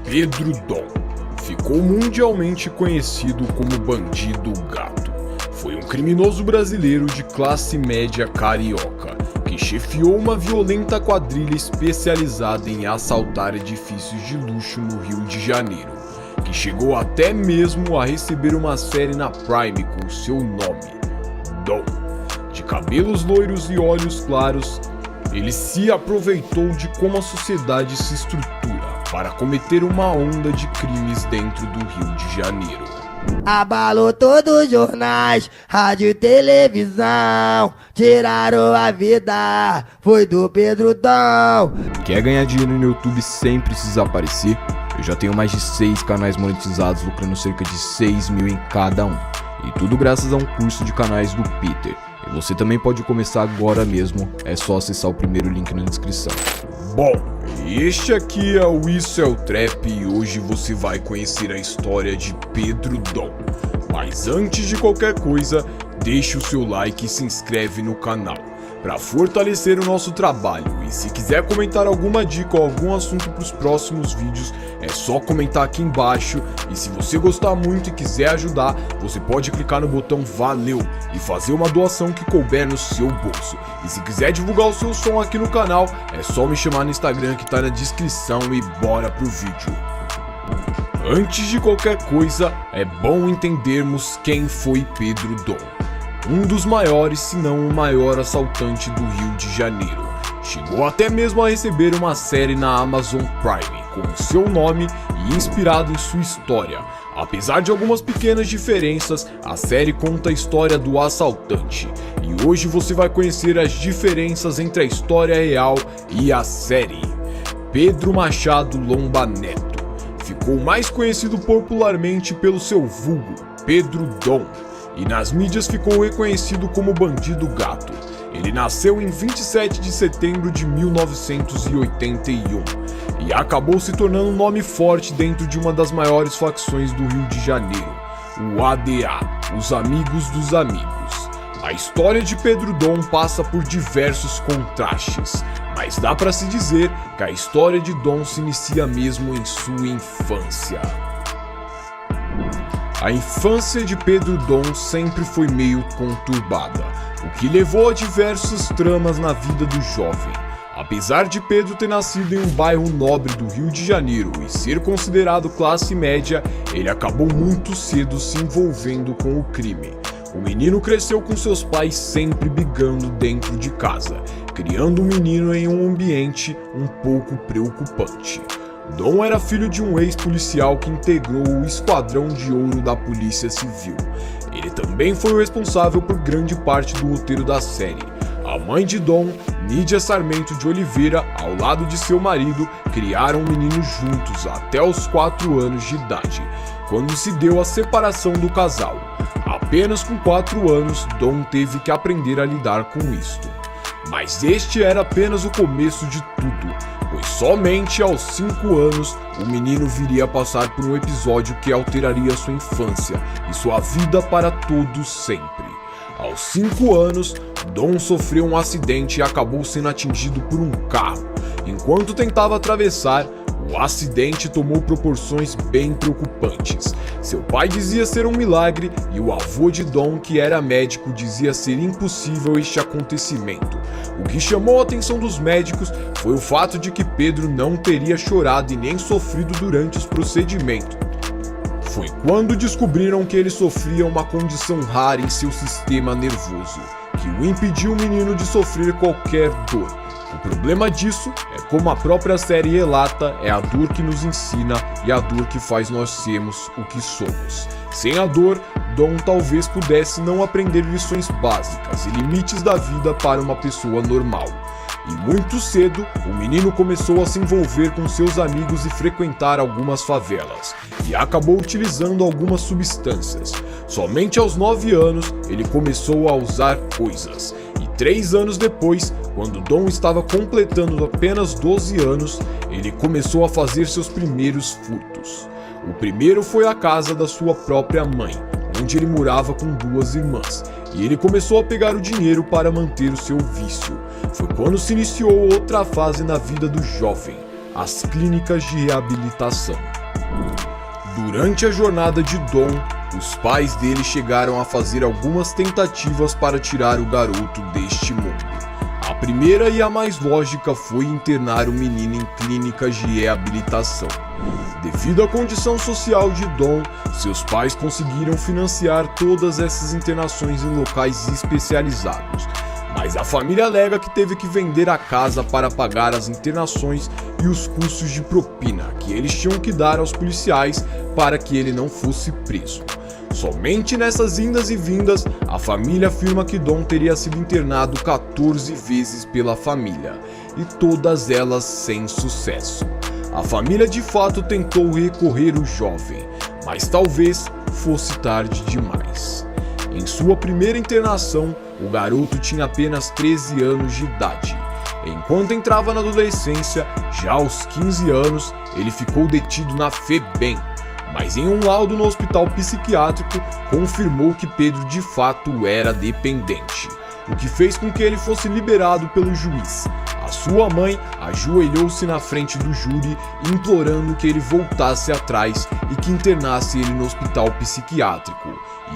Pedro Dom ficou mundialmente conhecido como Bandido Gato. Foi um criminoso brasileiro de classe média carioca que chefiou uma violenta quadrilha especializada em assaltar edifícios de luxo no Rio de Janeiro, que chegou até mesmo a receber uma série na Prime com seu nome, Dom. De cabelos loiros e olhos claros, ele se aproveitou de como a sociedade se estrutura para cometer uma onda de crimes dentro do Rio de Janeiro. Abalou todos os jornais, rádio e televisão. Tiraram a vida, foi do Pedro Dom. Quer ganhar dinheiro no YouTube sem precisar aparecer? Eu já tenho mais de 6 canais monetizados, lucrando cerca de 6 mil em cada um. E tudo graças a um curso de canais do Peter. E você também pode começar agora mesmo, é só acessar o primeiro link na descrição. Bom, este aqui é o Isso é o Trap e hoje você vai conhecer a história de Pedro Dom. Mas antes de qualquer coisa, deixe o seu like e se inscreve no canal para fortalecer o nosso trabalho. E se quiser comentar alguma dica ou algum assunto para os próximos vídeos, é só comentar aqui embaixo. E se você gostar muito e quiser ajudar, você pode clicar no botão Valeu e fazer uma doação que couber no seu bolso. E se quiser divulgar o seu som aqui no canal, é só me chamar no Instagram que tá na descrição e bora pro vídeo. Antes de qualquer coisa, é bom entendermos quem foi Pedro Dom. Um dos maiores, se não o maior assaltante do Rio de Janeiro. Chegou até mesmo a receber uma série na Amazon Prime com seu nome e inspirado em sua história. Apesar de algumas pequenas diferenças, a série conta a história do assaltante. E hoje você vai conhecer as diferenças entre a história real e a série. Pedro Machado Lomba Neto ficou mais conhecido popularmente pelo seu vulgo, Pedro Dom, e nas mídias ficou reconhecido como Bandido Gato. Ele nasceu em 27 de setembro de 1981 e acabou se tornando um nome forte dentro de uma das maiores facções do Rio de Janeiro, o ADA, os Amigos dos Amigos. A história de Pedro Dom passa por diversos contrastes, mas dá para se dizer que a história de Dom se inicia mesmo em sua infância. A infância de Pedro Dom sempre foi meio conturbada, o que levou a diversas tramas na vida do jovem. Apesar de Pedro ter nascido em um bairro nobre do Rio de Janeiro e ser considerado classe média, ele acabou muito cedo se envolvendo com o crime. O menino cresceu com seus pais sempre brigando dentro de casa, criando o menino em um ambiente um pouco preocupante. Dom era filho de um ex-policial que integrou o Esquadrão de Ouro da Polícia Civil. Ele também foi o responsável por grande parte do roteiro da série. A mãe de Dom, Nídia Sarmento de Oliveira, ao lado de seu marido, criaram o menino juntos até os 4 anos de idade, quando se deu a separação do casal. Apenas com 4 anos, Dom teve que aprender a lidar com isto. Mas este era apenas o começo de tudo, pois somente aos 5 anos o menino viria a passar por um episódio que alteraria sua infância e sua vida para todo sempre. Aos 5 anos, Dom sofreu um acidente e acabou sendo atingido por um carro. Enquanto tentava atravessar, o acidente tomou proporções bem preocupantes. Seu pai dizia ser um milagre e o avô de Dom, que era médico, dizia ser impossível este acontecimento. O que chamou a atenção dos médicos foi o fato de que Pedro não teria chorado e nem sofrido durante os procedimentos. Foi quando descobriram que ele sofria uma condição rara em seu sistema nervoso, que o impediu o menino de sofrer qualquer dor. O problema disso é, como a própria série relata, é a dor que nos ensina e a dor que faz nós sermos o que somos. Sem a dor, Dom talvez pudesse não aprender lições básicas e limites da vida para uma pessoa normal. E muito cedo, o menino começou a se envolver com seus amigos e frequentar algumas favelas, e acabou utilizando algumas substâncias. Somente aos 9 anos, ele começou a usar coisas. E 3 anos depois, quando Dom estava completando apenas 12 anos, ele começou a fazer seus primeiros furtos. O primeiro foi a casa da sua própria mãe, onde ele morava com 2 irmãs, e ele começou a pegar o dinheiro para manter o seu vício. Foi quando se iniciou outra fase na vida do jovem, as clínicas de reabilitação. Durante a jornada de Dom, os pais dele chegaram a fazer algumas tentativas para tirar o garoto deste mundo. A primeira e a mais lógica foi internar o menino em clínicas de reabilitação. Devido à condição social de Dom, seus pais conseguiram financiar todas essas internações em locais especializados. Mas a família alega que teve que vender a casa para pagar as internações e os custos de propina que eles tinham que dar aos policiais para que ele não fosse preso. Somente nessas indas e vindas, a família afirma que Dom teria sido internado 14 vezes pela família, e todas elas sem sucesso. A família de fato tentou recorrer o jovem, mas talvez fosse tarde demais. Em sua primeira internação, o garoto tinha apenas 13 anos de idade. Enquanto entrava na adolescência, já aos 15 anos, ele ficou detido na FEBEM, mas em um laudo no hospital psiquiátrico confirmou que Pedro de fato era dependente, o que fez com que ele fosse liberado pelo juiz. A sua mãe ajoelhou-se na frente do júri, implorando que ele voltasse atrás e que internasse ele no hospital psiquiátrico.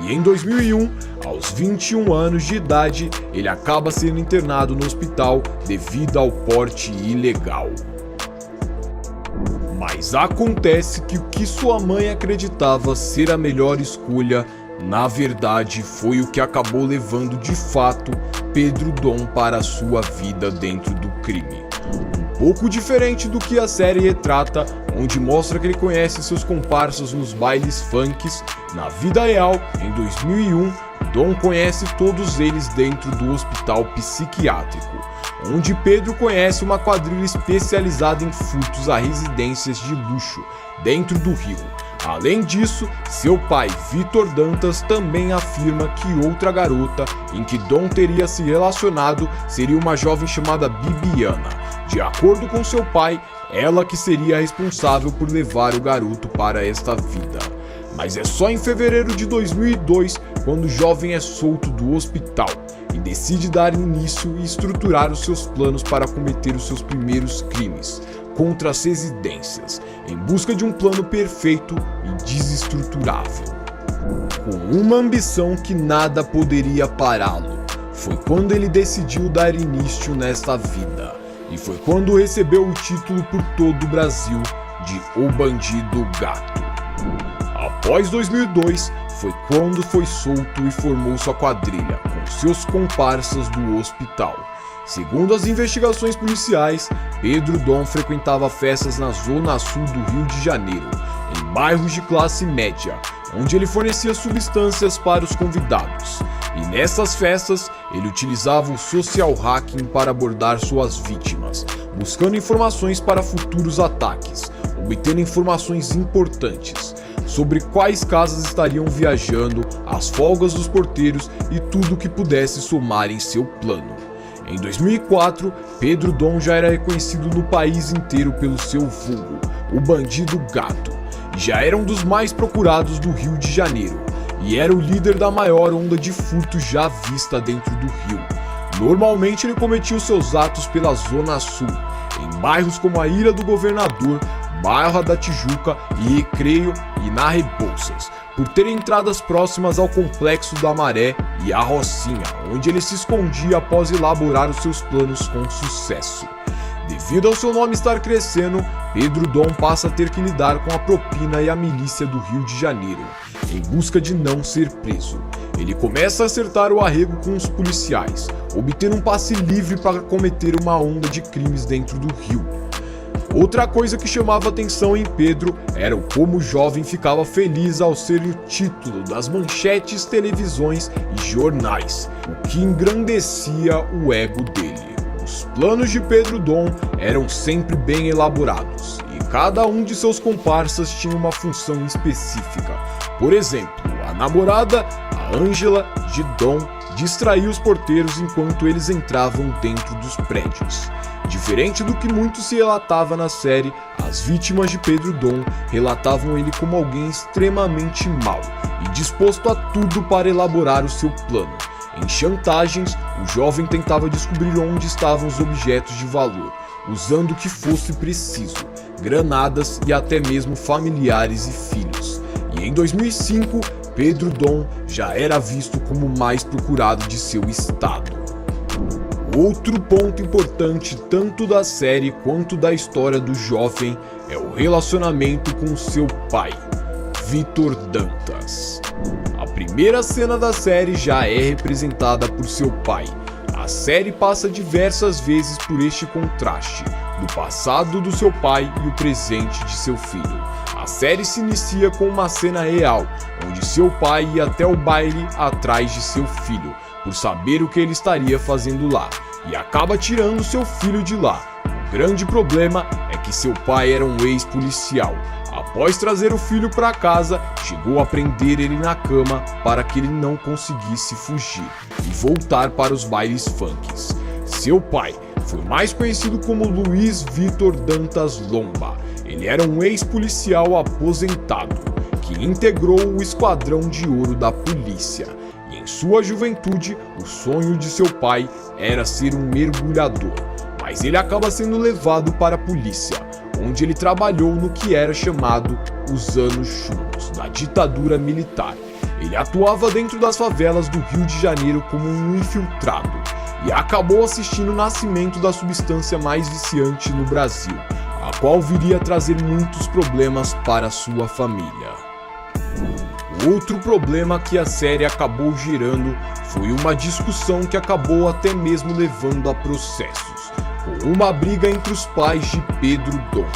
E em 2001, aos 21 anos de idade, ele acaba sendo internado no hospital devido ao porte ilegal. Mas acontece que o que sua mãe acreditava ser a melhor escolha, na verdade foi o que acabou levando de fato Pedro Dom para a sua vida dentro do crime. Um pouco diferente do que a série retrata, onde mostra que ele conhece seus comparsas nos bailes funks, na vida real, em 2001, Dom conhece todos eles dentro do hospital psiquiátrico, onde Pedro conhece uma quadrilha especializada em furtos a residências de luxo dentro do Rio. Além disso, seu pai, Vitor Dantas, também afirma que outra garota em que Dom teria se relacionado seria uma jovem chamada Bibiana. De acordo com seu pai, ela que seria responsável por levar o garoto para esta vida. Mas é só em fevereiro de 2002 quando o jovem é solto do hospital e decide dar início e estruturar os seus planos para cometer os seus primeiros crimes contra as residências, em busca de um plano perfeito e desestruturável. Com uma ambição que nada poderia pará-lo, foi quando ele decidiu dar início nesta vida, e foi quando recebeu o título por todo o Brasil de O Bandido Gato. Após 2002, foi quando foi solto e formou sua quadrilha com seus comparsas do hospital. Segundo as investigações policiais, Pedro Dom frequentava festas na zona sul do Rio de Janeiro, em bairros de classe média, onde ele fornecia substâncias para os convidados. E nessas festas, ele utilizava o social hacking para abordar suas vítimas, buscando informações para futuros ataques, obtendo informações importantes sobre quais casas estariam viajando, as folgas dos porteiros e tudo que pudesse somar em seu plano. Em 2004, Pedro Dom já era reconhecido no país inteiro pelo seu vulgo, o Bandido Gato, e já era um dos mais procurados do Rio de Janeiro, e era o líder da maior onda de furto já vista dentro do Rio. Normalmente ele cometia os seus atos pela Zona Sul, em bairros como a Ilha do Governador, Barra da Tijuca e Recreio e na Rebouças, por ter entradas próximas ao Complexo da Maré e à Rocinha, onde ele se escondia após elaborar os seus planos com sucesso. Devido ao seu nome estar crescendo, Pedro Dom passa a ter que lidar com a propina e a milícia do Rio de Janeiro, em busca de não ser preso. Ele começa a acertar o arrego com os policiais, obtendo um passe livre para cometer uma onda de crimes dentro do Rio. Outra coisa que chamava atenção em Pedro era o como o jovem ficava feliz ao ser o título das manchetes, televisões e jornais, o que engrandecia o ego dele. Os planos de Pedro Dom eram sempre bem elaborados e cada um de seus comparsas tinha uma função específica. Por exemplo, a namorada, a Ângela, de Dom, distraía os porteiros enquanto eles entravam dentro dos prédios. Diferente do que muito se relatava na série, as vítimas de Pedro Dom relatavam ele como alguém extremamente mau e disposto a tudo para elaborar o seu plano. Em chantagens, o jovem tentava descobrir onde estavam os objetos de valor, usando o que fosse preciso, granadas e até mesmo familiares e filhos. E em 2005, Pedro Dom já era visto como o mais procurado de seu estado. Outro ponto importante tanto da série quanto da história do jovem é o relacionamento com seu pai, Vitor Dantas. A primeira cena da série já é representada por seu pai. A série passa diversas vezes por este contraste do passado do seu pai e o presente de seu filho. A série se inicia com uma cena real, onde seu pai ia até o baile atrás de seu filho, por saber o que ele estaria fazendo lá, e acaba tirando seu filho de lá. O grande problema é que seu pai era um ex-policial. Após trazer o filho para casa, chegou a prender ele na cama para que ele não conseguisse fugir e voltar para os bailes funks. Seu pai foi mais conhecido como Luiz Vitor Dantas Lomba. Ele era um ex-policial aposentado que integrou o Esquadrão de Ouro da polícia. E em sua juventude, o sonho de seu pai era ser um mergulhador, mas ele acaba sendo levado para a polícia, onde ele trabalhou no que era chamado os anos chumbos da ditadura militar. Ele atuava dentro das favelas do Rio de Janeiro como um infiltrado e acabou assistindo o nascimento da substância mais viciante no Brasil, a qual viria a trazer muitos problemas para sua família. Outro problema que a série acabou gerando foi uma discussão que acabou até mesmo levando a processos, com uma briga entre os pais de Pedro Dom.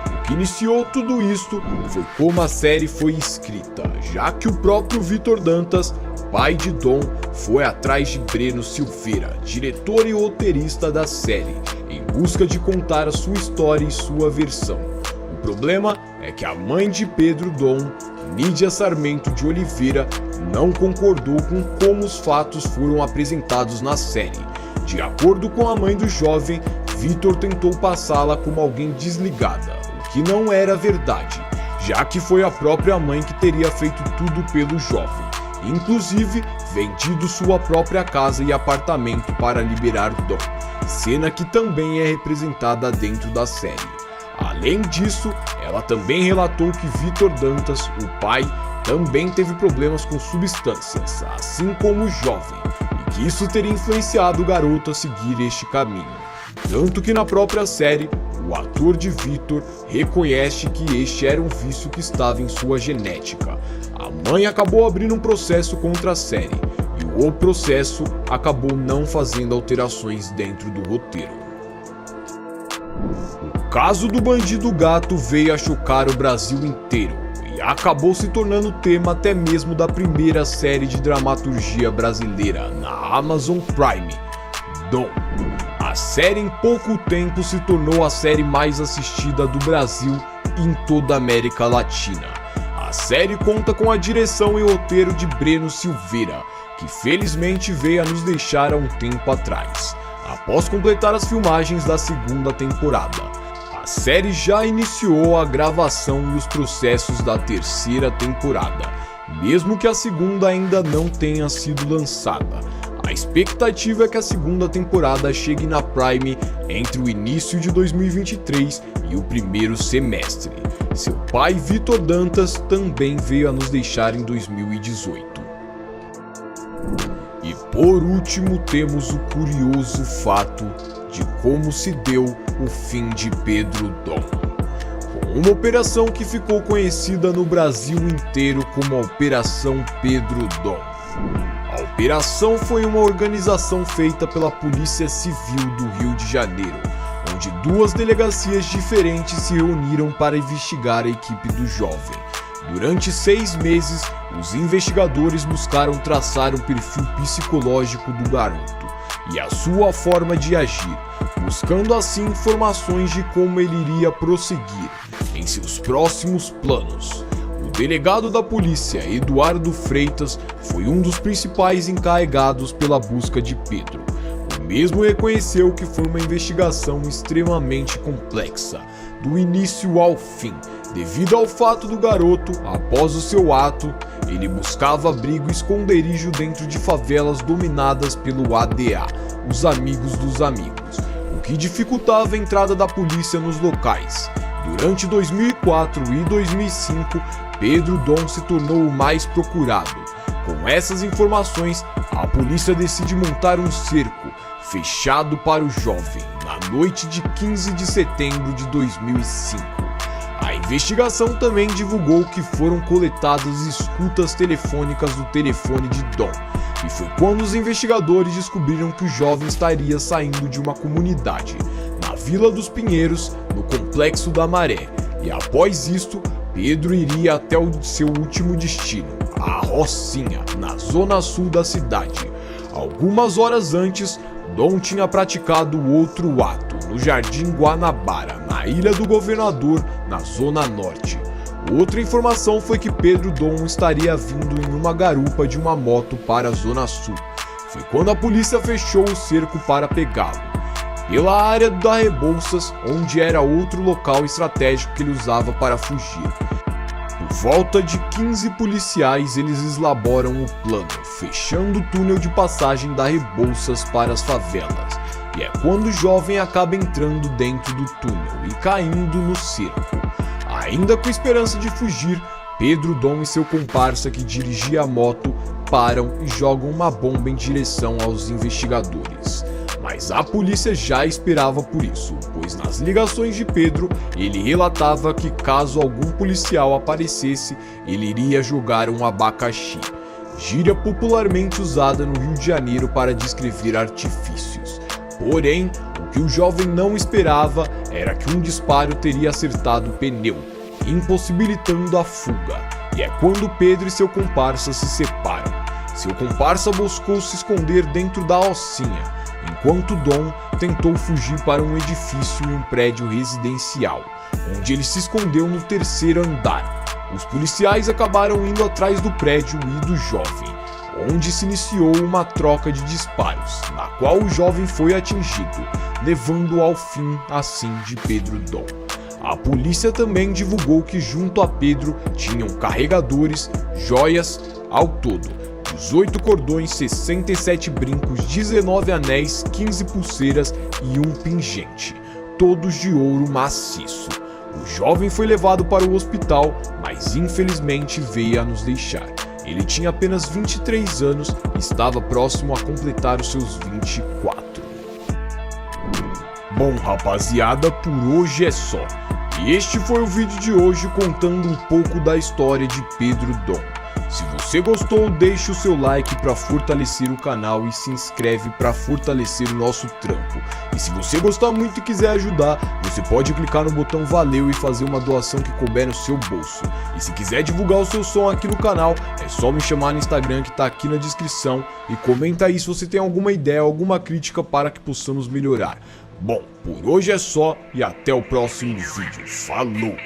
O que iniciou tudo isto foi como a série foi escrita, já que o próprio Vitor Dantas, pai de Dom, foi atrás de Breno Silveira, diretor e roteirista da série, em busca de contar a sua história e sua versão. O problema é que a mãe de Pedro Dom, Nídia Sarmento de Oliveira, não concordou com como os fatos foram apresentados na série. De acordo com a mãe do jovem, Vitor tentou passá-la como alguém desligada, o que não era verdade, já que foi a própria mãe que teria feito tudo pelo jovem, inclusive vendido sua própria casa e apartamento para liberar Dom, cena que também é representada dentro da série. Além disso, ela também relatou que Vitor Dantas, o pai, também teve problemas com substâncias, assim como o jovem, e que isso teria influenciado o garoto a seguir este caminho. Tanto que na própria série, o ator de Vitor reconhece que este era um vício que estava em sua genética. A mãe acabou abrindo um processo contra a série, e o processo acabou não fazendo alterações dentro do roteiro. O caso do Bandido Gato veio a chocar o Brasil inteiro e acabou se tornando tema até mesmo da primeira série de dramaturgia brasileira na Amazon Prime, Dom. A série em pouco tempo se tornou a série mais assistida do Brasil e em toda a América Latina. A série conta com a direção e roteiro de Breno Silveira, que felizmente veio a nos deixar há um tempo atrás, após completar as filmagens da segunda temporada. A série já iniciou a gravação e os processos da terceira temporada, mesmo que a segunda ainda não tenha sido lançada. A expectativa é que a segunda temporada chegue na Prime entre o início de 2023 e o primeiro semestre. Seu pai, Vitor Dantas, também veio a nos deixar em 2018. E por último temos o curioso fato de como se deu o fim de Pedro Dom, com uma operação que ficou conhecida no Brasil inteiro como a Operação Pedro Dom. A operação foi uma organização feita pela Polícia Civil do Rio de Janeiro, onde duas delegacias diferentes se reuniram para investigar a equipe do jovem. Durante 6 meses, os investigadores buscaram traçar um perfil psicológico do garoto e a sua forma de agir, buscando assim informações de como ele iria prosseguir em seus próximos planos. O delegado da polícia, Eduardo Freitas, foi um dos principais encarregados pela busca de Pedro. O mesmo reconheceu que foi uma investigação extremamente complexa, do início ao fim, devido ao fato do garoto, após o seu ato, ele buscava abrigo e esconderijo dentro de favelas dominadas pelo ADA, os amigos dos amigos, o que dificultava a entrada da polícia nos locais. Durante 2004 e 2005, Pedro Dom se tornou o mais procurado. Com essas informações, a polícia decide montar um cerco fechado para o jovem na noite de 15 de setembro de 2005. A investigação também divulgou que foram coletadas escutas telefônicas do telefone de Dom, e foi quando os investigadores descobriram que o jovem estaria saindo de uma comunidade na Vila dos Pinheiros, no Complexo da Maré, e após isto, Pedro iria até o seu último destino, a Rocinha, na zona sul da cidade. Algumas horas antes, Dom tinha praticado outro ato no Jardim Guanabara, na Ilha do Governador, na zona norte. Outra informação foi que Pedro Dom estaria vindo em uma garupa de uma moto para a zona sul. Foi quando a polícia fechou o cerco para pegá-lo. Pela área da Rebouças, onde era outro local estratégico que ele usava para fugir. Por volta de 15 policiais, eles elaboram o plano, fechando o túnel de passagem da Rebouças para as favelas. E é quando o jovem acaba entrando dentro do túnel e caindo no cerco. Ainda com esperança de fugir, Pedro Dom e seu comparsa que dirigia a moto param e jogam uma bomba em direção aos investigadores. Mas a polícia já esperava por isso, pois nas ligações de Pedro, ele relatava que caso algum policial aparecesse, ele iria jogar um abacaxi, gíria popularmente usada no Rio de Janeiro para descrever artifícios. Porém, o que o jovem não esperava era que um disparo teria acertado o pneu, impossibilitando a fuga. E é quando Pedro e seu comparsa se separam. Seu comparsa buscou se esconder dentro da Rocinha, enquanto Dom tentou fugir para um edifício em um prédio residencial, onde ele se escondeu no terceiro andar. Os policiais acabaram indo atrás do prédio e do jovem, onde se iniciou uma troca de disparos, na qual o jovem foi atingido, levando ao fim assim de Pedro Dom. A polícia também divulgou que junto a Pedro tinham carregadores, joias, ao todo 18 cordões, 67 brincos, 19 anéis, 15 pulseiras e um pingente, todos de ouro maciço. O jovem foi levado para o hospital, mas infelizmente veio a nos deixar. Ele tinha apenas 23 anos e estava próximo a completar os seus 24. Bom, rapaziada, por hoje é só. E este foi o vídeo de hoje contando um pouco da história de Pedro Dom. Se você gostou, deixe o seu like para fortalecer o canal e se inscreve para fortalecer o nosso trampo. E se você gostar muito e quiser ajudar, você pode clicar no botão valeu e fazer uma doação que couber no seu bolso. E se quiser divulgar o seu som aqui no canal, é só me chamar no Instagram que tá aqui na descrição e comenta aí se você tem alguma ideia, alguma crítica para que possamos melhorar. Bom, por hoje é só e até o próximo vídeo. Falou!